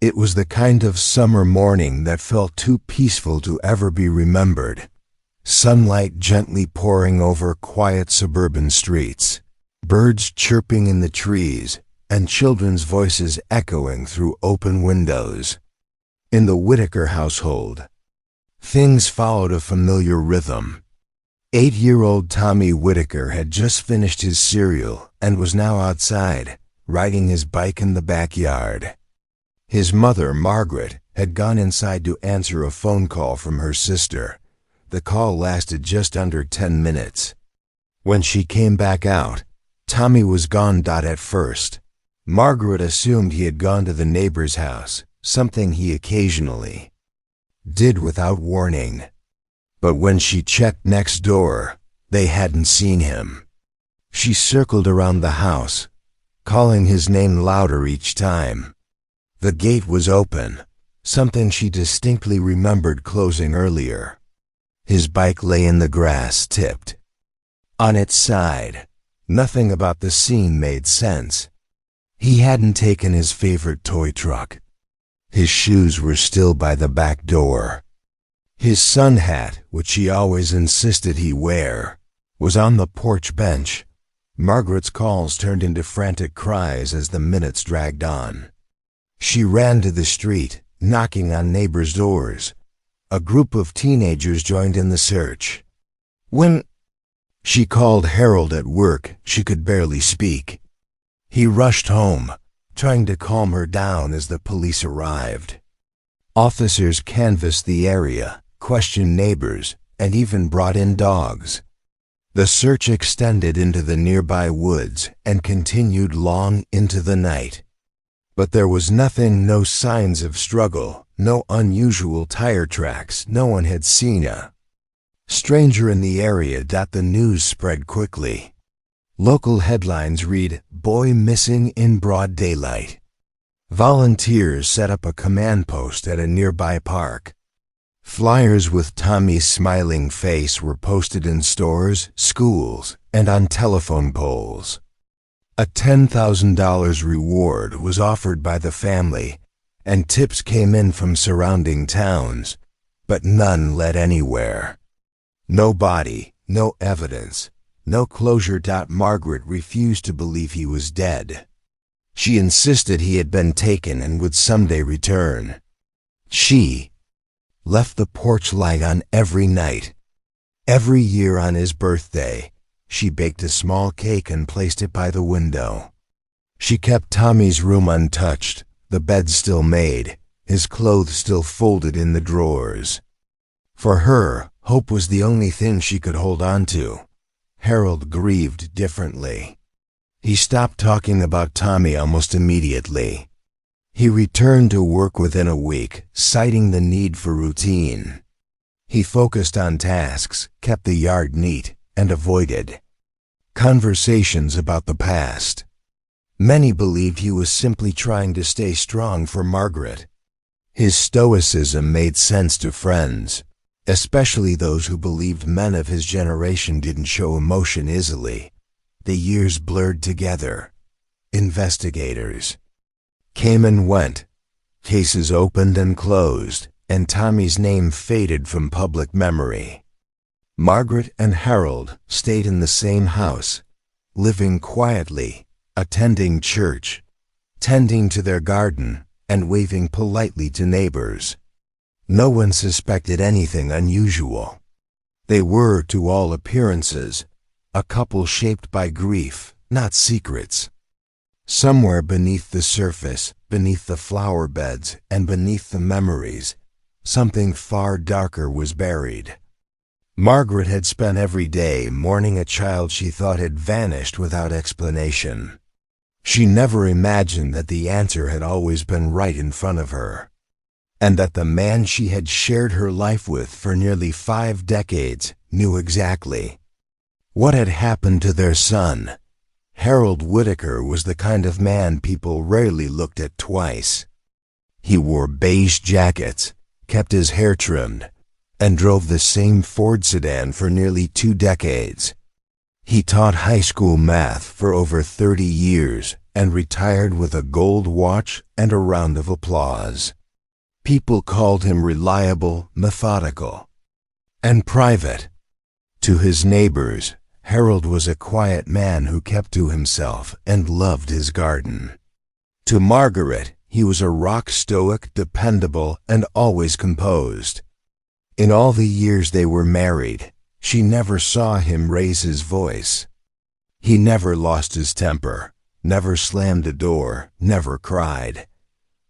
It was the kind of summer morning that felt too peaceful to ever be remembered. Sunlight gently pouring over quiet suburban streets, birds chirping in the trees, and children's voices echoing through open windows. In the Whitaker household, things followed a familiar rhythm. 8-year-old Tommy Whitaker had just finished his cereal and was now outside, riding his bike in the backyard. His mother, Margaret, had gone inside to answer a phone call from her sister. The call lasted just under 10 minutes. When she came back out, Tommy was gone. At first, Margaret assumed he had gone to the neighbor's house, something he occasionally did without warning. But when she checked next door, they hadn't seen him. She circled around the house, calling his name louder each time. The gate was open, something she distinctly remembered closing earlier. His bike lay in the grass, tipped on its side. Nothing about the scene made sense. He hadn't taken his favorite toy truck. His shoes were still by the back door. His sun hat, which she always insisted he wear, was on the porch bench. Margaret's calls turned into frantic cries as the minutes dragged on. She ran to the street, knocking on neighbors' doors. A group of teenagers joined in the search. When she called Harold at work, she could barely speak. He rushed home, trying to calm her down as the police arrived. Officers canvassed the area, questioned neighbors, and even brought in dogs. The search extended into the nearby woods and continued long into the night. But there was nothing, no signs of struggle, no unusual tire tracks. No one had seen a stranger in the area. The news spread quickly. Local headlines read, "Boy missing in broad daylight." Volunteers set up a command post at a nearby park. Flyers with Tommy's smiling face were posted in stores, schools, and on telephone poles. A $10,000 reward was offered by the family, and tips came in from surrounding towns, but none led anywhere. No body, no evidence, no closure. Margaret refused to believe he was dead. She insisted he had been taken and would someday return. She left the porch light on every night. Every year on his birthday, she baked a small cake and placed it by the window. She kept Tommy's room untouched, the bed still made, his clothes still folded in the drawers. For her, hope was the only thing she could hold on to. Harold grieved differently. He stopped talking about Tommy almost immediately. He returned to work within a week, citing the need for routine. He focused on tasks, kept the yard neat, and avoided conversations about the past. Many believed he was simply trying to stay strong for Margaret. His stoicism made sense to friends, especially those who believed men of his generation didn't show emotion easily. The years blurred together. Investigators came and went. Cases opened and closed, and Tommy's name faded from public memory. Margaret and Harold stayed in the same house, living quietly, attending church, tending to their garden, and waving politely to neighbors. No one suspected anything unusual. They were, to all appearances, a couple shaped by grief, not secrets. Somewhere beneath the surface, beneath the flower beds, and beneath the memories, something far darker was buried. Margaret had spent every day mourning a child she thought had vanished without explanation. She never imagined that the answer had always been right in front of her, and that the man she had shared her life with for nearly 5 decades knew exactly what had happened to their son. Harold Whitaker was the kind of man people rarely looked at twice. He wore beige jackets, kept his hair trimmed, and drove the same Ford sedan for nearly 2 decades. He taught high school math for over 30 years and retired with a gold watch and a round of applause. People called him reliable, methodical, and private. To his neighbors, Harold was a quiet man who kept to himself and loved his garden. To Margaret, he was a rock stoic, dependable, and always composed. In all the years they were married, she never saw him raise his voice. He never lost his temper, never slammed a door, never cried.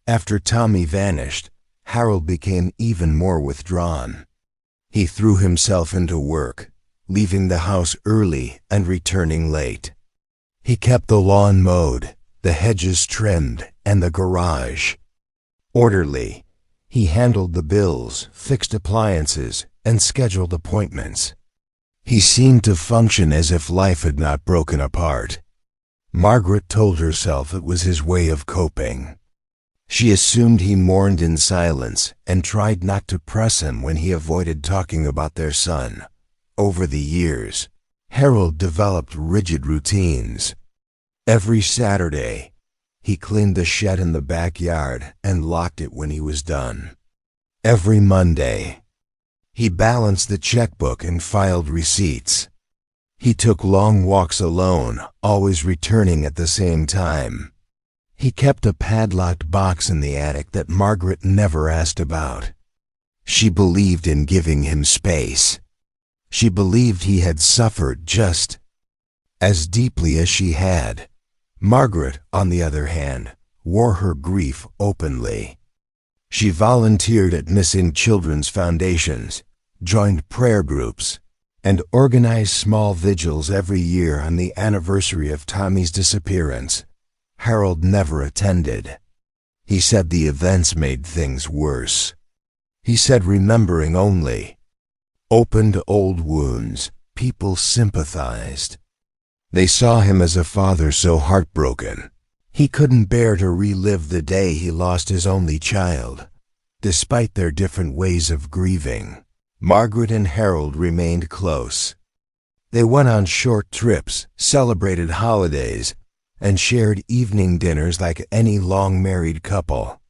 After Tommy vanished, Harold became even more withdrawn. He threw himself into work, leaving the house early and returning late. He kept the lawn mowed, the hedges trimmed, and the garage orderly. He handled the bills, fixed appliances, and scheduled appointments. He seemed to function as if life had not broken apart. Margaret told herself it was his way of coping. She assumed he mourned in silence and tried not to press him when he avoided talking about their son. Over the years, Harold developed rigid routines. Every Saturday, he cleaned the shed in the backyard and locked it when he was done. Every Monday, he balanced the checkbook and filed receipts. He took long walks alone, always returning at the same time. He kept a padlocked box in the attic that Margaret never asked about. She believed in giving him space. She believed he had suffered just as deeply as she had. Margaret, on the other hand, wore her grief openly. She volunteered at missing children's foundations, joined prayer groups, and organized small vigils every year on the anniversary of Tommy's disappearance. Harold never attended. He said the events made things worse. He said remembering only opened old wounds. People sympathized. They saw him as a father so heartbroken. He couldn't bear to relive the day he lost his only child. Despite their different ways of grieving, Margaret and Harold remained close. They went on short trips, celebrated holidays, and shared evening dinners like any long-married couple.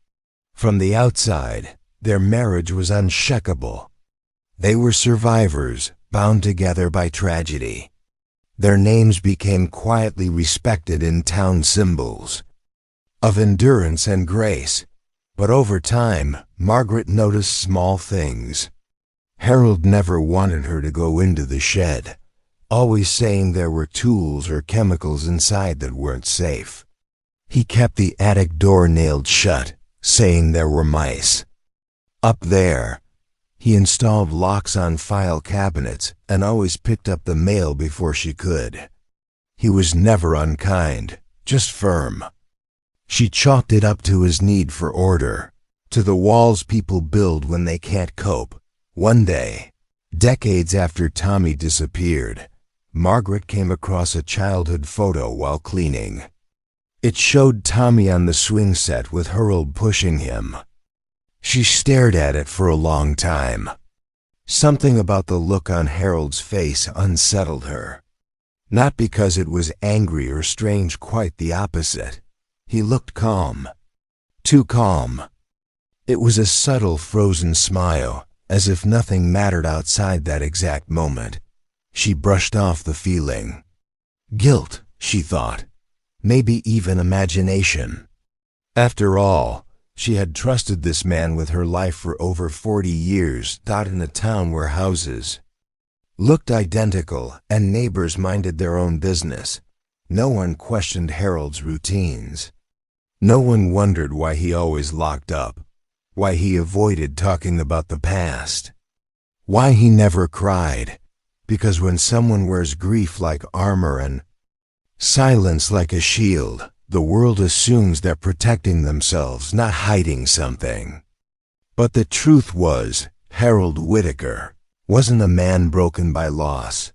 From the outside, their marriage was unshakable. They were survivors, bound together by tragedy. Their names became quietly respected in town symbols of endurance and grace. But over time, Margaret noticed small things. Harold never wanted her to go into the shed, always saying there were tools or chemicals inside that weren't safe. He kept the attic door nailed shut, saying there were mice. Up there, he installed locks on file cabinets and always picked up the mail before she could. He was never unkind, just firm. She chalked it up to his need for order, to the walls people build when they can't cope. One day, decades after Tommy disappeared, Margaret came across a childhood photo while cleaning. It showed Tommy on the swing set with Harold pushing him. She stared at it for a long time. Something about the look on Harold's face unsettled her. Not because it was angry or strange, quite the opposite. He looked calm. Too calm. It was a subtle, frozen smile, as if nothing mattered outside that exact moment. She brushed off the feeling. Guilt, she thought. Maybe even imagination. After all, she had trusted this man with her life for over 40 years, not in a town where houses looked identical and neighbors minded their own business. No one questioned Harold's routines. No one wondered why he always locked up, why he avoided talking about the past, why he never cried. Because when someone wears grief like armor and silence like a shield, the world assumes they're protecting themselves, not hiding something. But the truth was, Harold Whitaker wasn't a man broken by loss.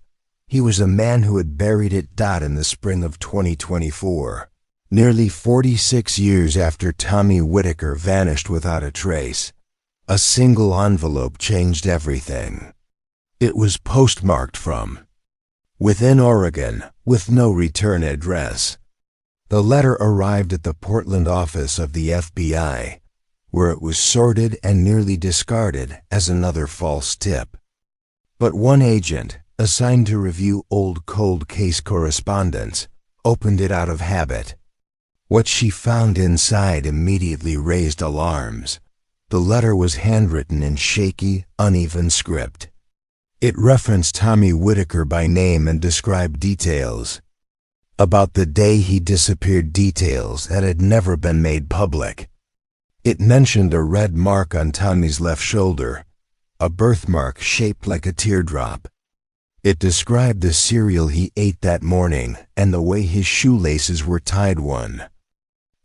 He was a man who had buried it. In the spring of 2024, nearly 46 years after Tommy Whitaker vanished without a trace, a single envelope changed everything. It was postmarked from within Oregon, with no return address. The letter arrived at the Portland office of the FBI, where it was sorted and nearly discarded as another false tip. But one agent, assigned to review old cold case correspondence, opened it out of habit. What she found inside immediately raised alarms. The letter was handwritten in shaky, uneven script. It referenced Tommy Whitaker by name and described details about the day he disappeared, details that had never been made public. It mentioned a red mark on Tommy's left shoulder, a birthmark shaped like a teardrop. It described the cereal he ate that morning and the way his shoelaces were tied, one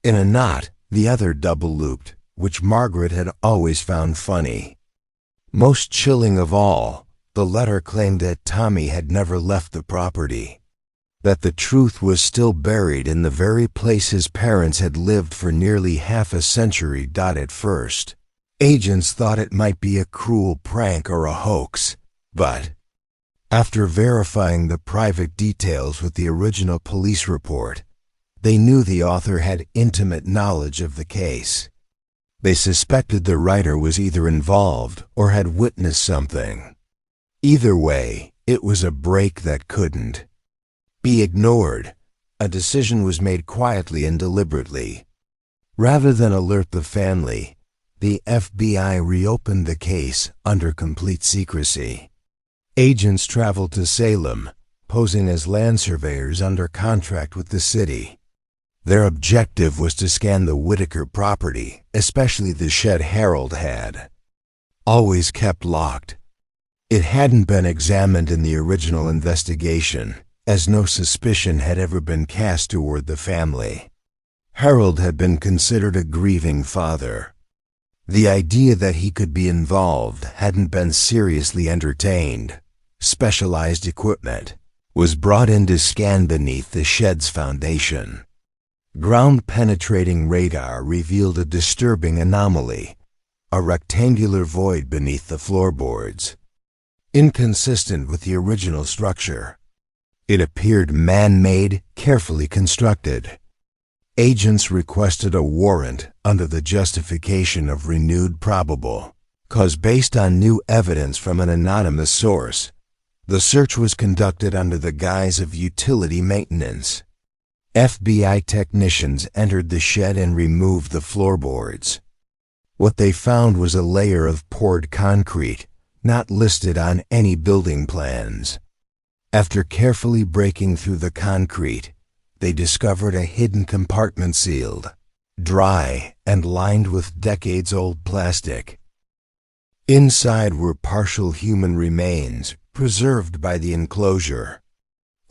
in a knot, the other double-looped, which Margaret had always found funny. Most chilling of all, the letter claimed that Tommy had never left the property, that the truth was still buried in the very place his parents had lived for nearly half a century. At first, agents thought it might be a cruel prank or a hoax, but after verifying the private details with the original police report, they knew the author had intimate knowledge of the case. They suspected the writer was either involved or had witnessed something. Either way, it was a break that couldn't be ignored. A decision was made quietly and deliberately. Rather than alert the family, the FBI reopened the case under complete secrecy. Agents traveled to Salem, posing as land surveyors under contract with the city. Their objective was to scan the Whitaker property, especially the shed Harold had always kept locked. It hadn't been examined in the original investigation, as no suspicion had ever been cast toward the family. Harold had been considered a grieving father. The idea that he could be involved hadn't been seriously entertained. Specialized equipment was brought in to scan beneath the shed's foundation. Ground-penetrating radar revealed a disturbing anomaly, a rectangular void beneath the floorboards, inconsistent with the original structure. It appeared man-made, carefully constructed. Agents requested a warrant under the justification of renewed probable cause based on new evidence from an anonymous source. The search was conducted under the guise of utility maintenance. FBI technicians entered the shed and removed the floorboards. What they found was a layer of poured concrete, not listed on any building plans. After carefully breaking through the concrete, they discovered a hidden compartment sealed, dry, and lined with decades-old plastic. Inside were partial human remains, preserved by the enclosure.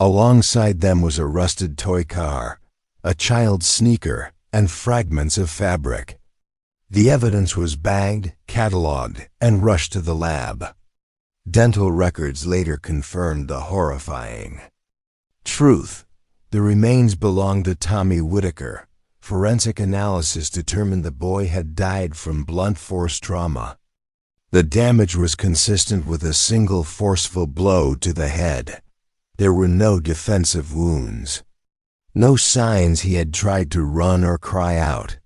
Alongside them was a rusted toy car, a child's sneaker, and fragments of fabric. The evidence was bagged, cataloged, and rushed to the lab. Dental records later confirmed the horrifying truth. The remains belonged to Tommy Whitaker. Forensic analysis determined the boy had died from blunt force trauma. The damage was consistent with a single forceful blow to the head. There were no defensive wounds, no signs he had tried to run or cry out.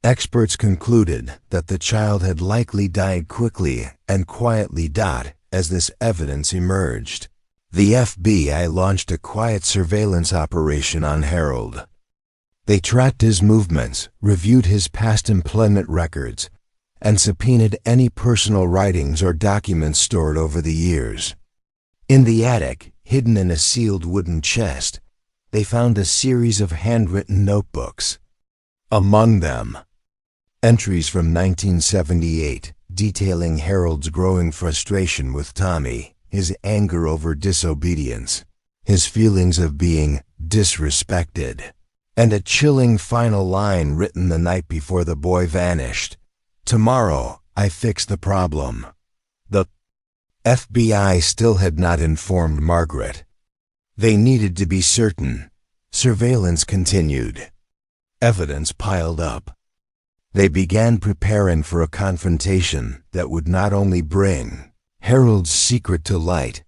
Experts concluded that the child had likely died quickly and quietly. As this evidence emerged, the FBI launched a quiet surveillance operation on Harold. They tracked his movements, reviewed his past employment records, and subpoenaed any personal writings or documents stored over the years. In the attic, hidden in a sealed wooden chest, they found a series of handwritten notebooks. Among them, entries from 1978 detailing Harold's growing frustration with Tommy, his anger over disobedience, his feelings of being disrespected, and a chilling final line written the night before the boy vanished. "Tomorrow, I fix the problem." The FBI still had not informed Margaret. They needed to be certain. Surveillance continued. Evidence piled up. They began preparing for a confrontation that would not only bring Harold's secret to light,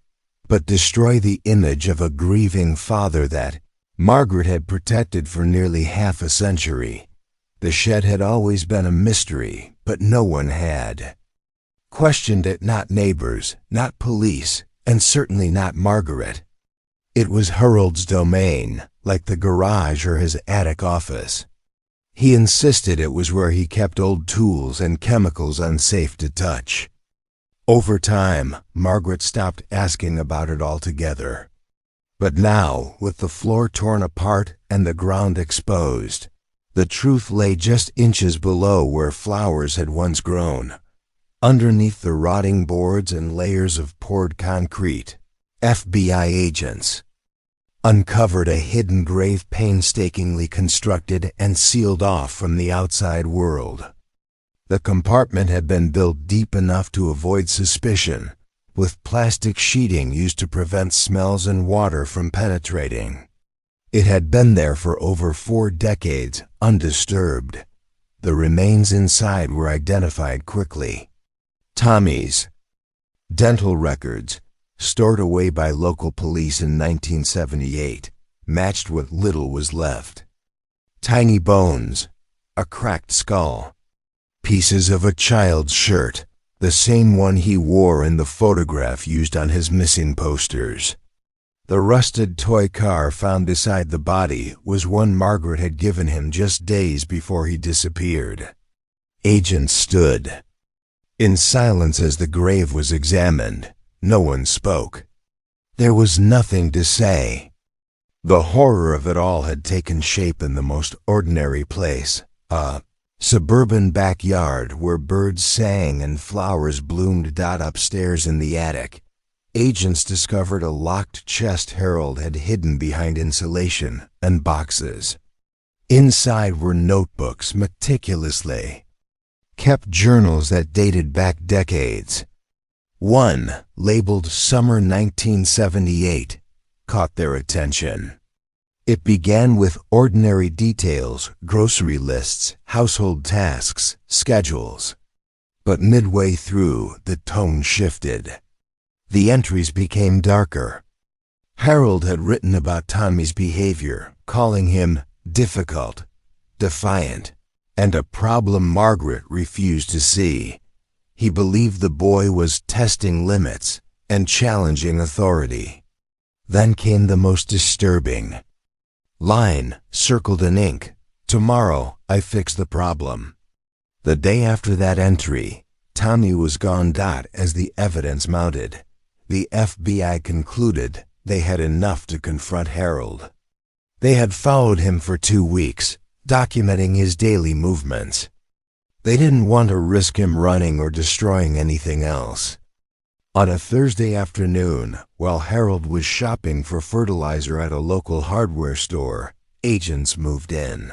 but destroy the image of a grieving father that, Margaret had protected for nearly half a century. The shed had always been a mystery, but no one had questioned it, not neighbors, not police, and certainly not Margaret. It was Harold's domain, like the garage or his attic office. He insisted it was where he kept old tools and chemicals unsafe to touch. Over time, Margaret stopped asking about it altogether. But now, with the floor torn apart and the ground exposed, the truth lay just inches below where flowers had once grown. Underneath the rotting boards and layers of poured concrete, FBI agents uncovered a hidden grave painstakingly constructed and sealed off from the outside world. The compartment had been built deep enough to avoid suspicion, with plastic sheeting used to prevent smells and water from penetrating. It had been there for over 4 decades, undisturbed. The remains inside were identified quickly. Tommy's dental records, stored away by local police in 1978, matched what little was left. Tiny bones, a cracked skull, pieces of a child's shirt, the same one he wore in the photograph used on his missing posters. The rusted toy car found beside the body was one Margaret had given him just days before he disappeared. Agents stood in silence as the grave was examined. No one spoke. There was nothing to say. The horror of it all had taken shape in the most ordinary place, a suburban backyard where birds sang and flowers bloomed. Upstairs in the attic, agents discovered a locked chest Harold had hidden behind insulation and boxes. Inside were notebooks meticulously kept, journals that dated back decades. One, labeled Summer 1978, caught their attention. It began with ordinary details, grocery lists, household tasks, schedules. But midway through, the tone shifted. The entries became darker. Harold had written about Tommy's behavior, calling him difficult, defiant, and a problem Margaret refused to see. He believed the boy was testing limits and challenging authority. Then came the most disturbing line, circled in ink: "Tomorrow, I fix the problem." The day after that entry, Tommy was gone. As the evidence mounted, the FBI concluded they had enough to confront Harold. They had followed him for 2 weeks, documenting his daily movements. They didn't want to risk him running or destroying anything else. On a Thursday afternoon, while Harold was shopping for fertilizer at a local hardware store, agents moved in.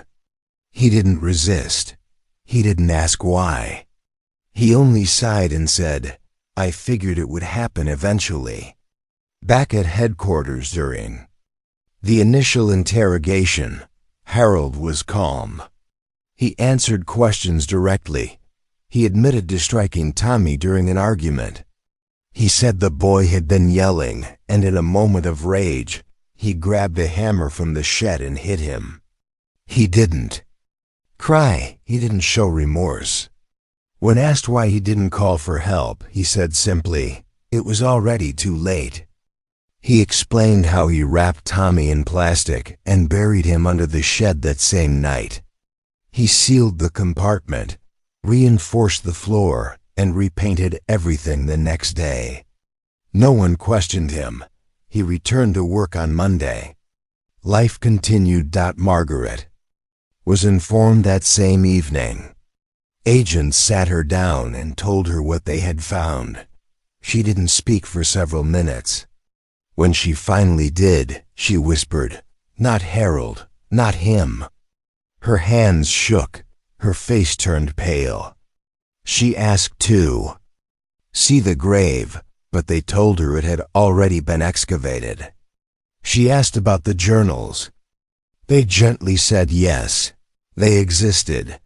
He didn't resist. He didn't ask why. He only sighed and said, "I figured it would happen eventually." Back at headquarters during the initial interrogation, Harold was calm. He answered questions directly. He admitted to striking Tommy during an argument. He said the boy had been yelling, and in a moment of rage, he grabbed a hammer from the shed and hit him. He didn't cry. He didn't show remorse. When asked why he didn't call for help, he said simply, "It was already too late." He explained how he wrapped Tommy in plastic and buried him under the shed that same night. He sealed the compartment, reinforced the floor, and repainted everything the next day. No one questioned him. He returned to work on Monday. Life continued. Margaret was informed that same evening. Agents sat her down and told her what they had found. She didn't speak for several minutes. When she finally did, she whispered, "Not Harold, not him." Her hands shook, her face turned pale. She asked to see the grave, but they told her it had already been excavated. She asked about the journals. They gently said yes, they existed.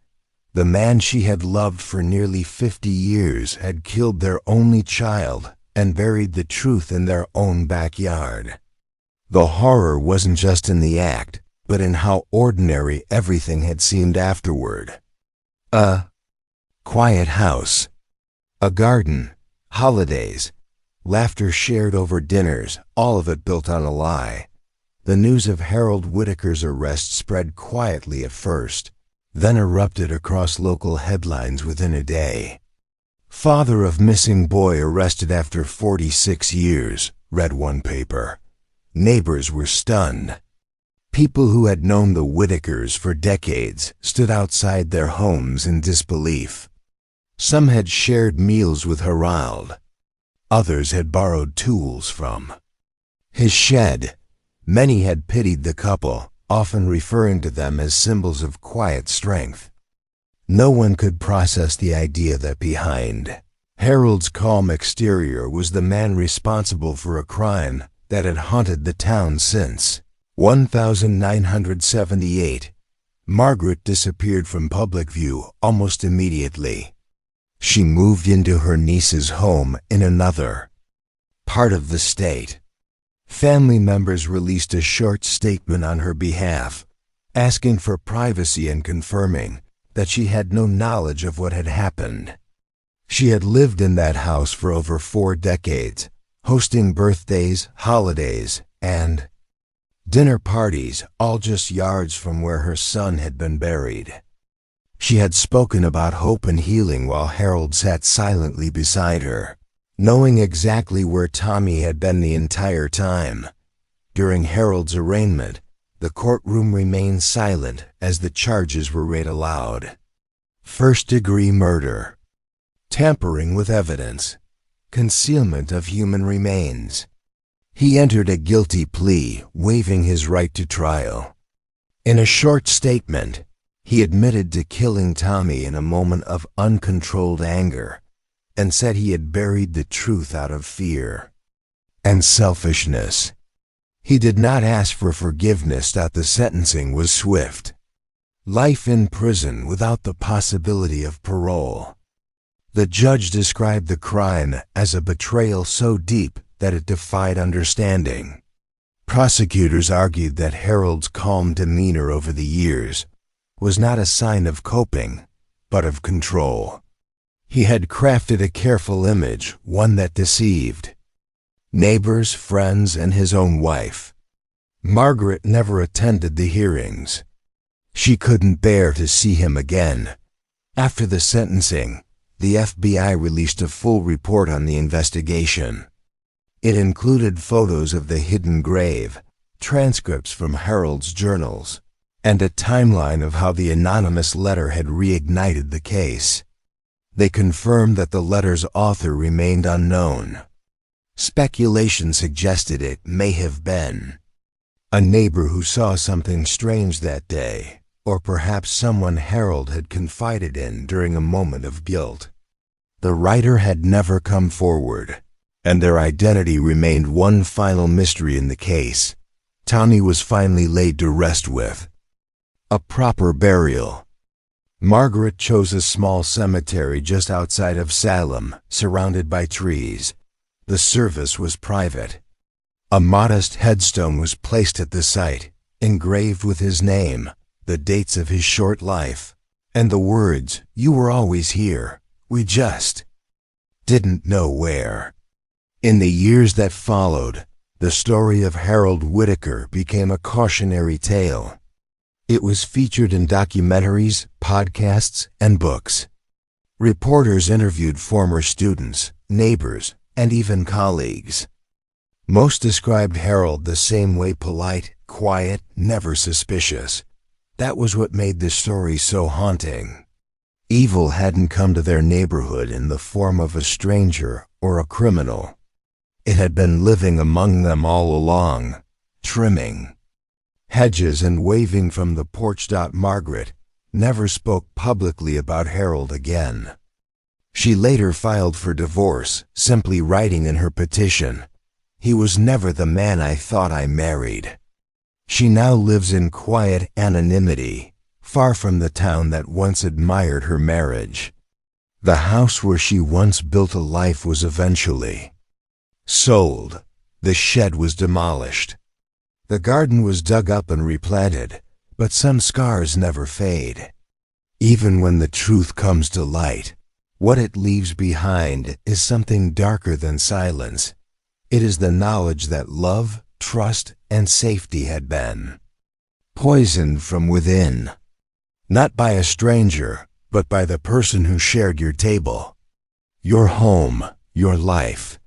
The man she had loved for nearly 50 years had killed their only child and buried the truth in their own backyard. The horror wasn't just in the act, but in how ordinary everything had seemed afterward. A quiet house, a garden, holidays, laughter shared over dinners, all of it built on a lie. The news of Harold Whitaker's arrest spread quietly at first, then erupted across local headlines within a day. Father of missing boy arrested after 46 years, read one paper. Neighbors were stunned. People who had known the Whitakers for decades stood outside their homes in disbelief. Some had shared meals with Harold. Others had borrowed tools from his shed. Many had pitied the couple, often referring to them as symbols of quiet strength. No one could process the idea that behind Harold's calm exterior was the man responsible for a crime that had haunted the town since 1978. Margaret disappeared from public view almost immediately. She moved into her niece's home in another part of the state. Family members released a short statement on her behalf, asking for privacy and confirming that she had no knowledge of what had happened. She had lived in that house for over 4 decades, hosting birthdays, holidays, and dinner parties, all just yards from where her son had been buried. She had spoken about hope and healing while Harold sat silently beside her, knowing exactly where Tommy had been the entire time. During Harold's arraignment, the courtroom remained silent as the charges were read aloud. First-degree murder, tampering with evidence, concealment of human remains. He entered a guilty plea, waiving his right to trial. In a short statement, he admitted to killing Tommy in a moment of uncontrolled anger, and said he had buried the truth out of fear and selfishness. He did not ask for forgiveness. The sentencing was swift. Life in prison without the possibility of parole. The judge described the crime as a betrayal so deep that it defied understanding. Prosecutors argued that Harold's calm demeanor over the years was not a sign of coping, but of control. He had crafted a careful image, one that deceived neighbors, friends, and his own wife. Margaret never attended the hearings. She couldn't bear to see him again. After the sentencing, the FBI released a full report on the investigation. It included photos of the hidden grave, transcripts from Harold's journals, and a timeline of how the anonymous letter had reignited the case. They confirmed that the letter's author remained unknown. Speculation suggested it may have been a neighbor who saw something strange that day, or perhaps someone Harold had confided in during a moment of guilt. The writer had never come forward, and their identity remained one final mystery in the case. Tommy was finally laid to rest with a proper burial. Margaret chose a small cemetery just outside of Salem, surrounded by trees. The service was private. A modest headstone was placed at the site, engraved with his name, the dates of his short life, and the words, "You were always here. We just didn't know where." In the years that followed, the story of Harold Whitaker became a cautionary tale. It was featured in documentaries, podcasts, and books. Reporters interviewed former students, neighbors, and even colleagues. Most described Harold the same way: polite, quiet, never suspicious. That was what made the story so haunting. Evil hadn't come to their neighborhood in the form of a stranger or a criminal. It had been living among them all along, trimming hedges and waving from the porch. Margaret never spoke publicly about Harold again. She later filed for divorce, simply writing in her petition, "He was never the man I thought I married." She now lives in quiet anonymity, far from the town that once admired her marriage. The house where she once built a life was eventually sold. The shed was demolished. The garden was dug up and replanted, but some scars never fade. Even when the truth comes to light, what it leaves behind is something darker than silence. It is the knowledge that love, trust, and safety had been poisoned from within. Not by a stranger, but by the person who shared your table, your home, your life.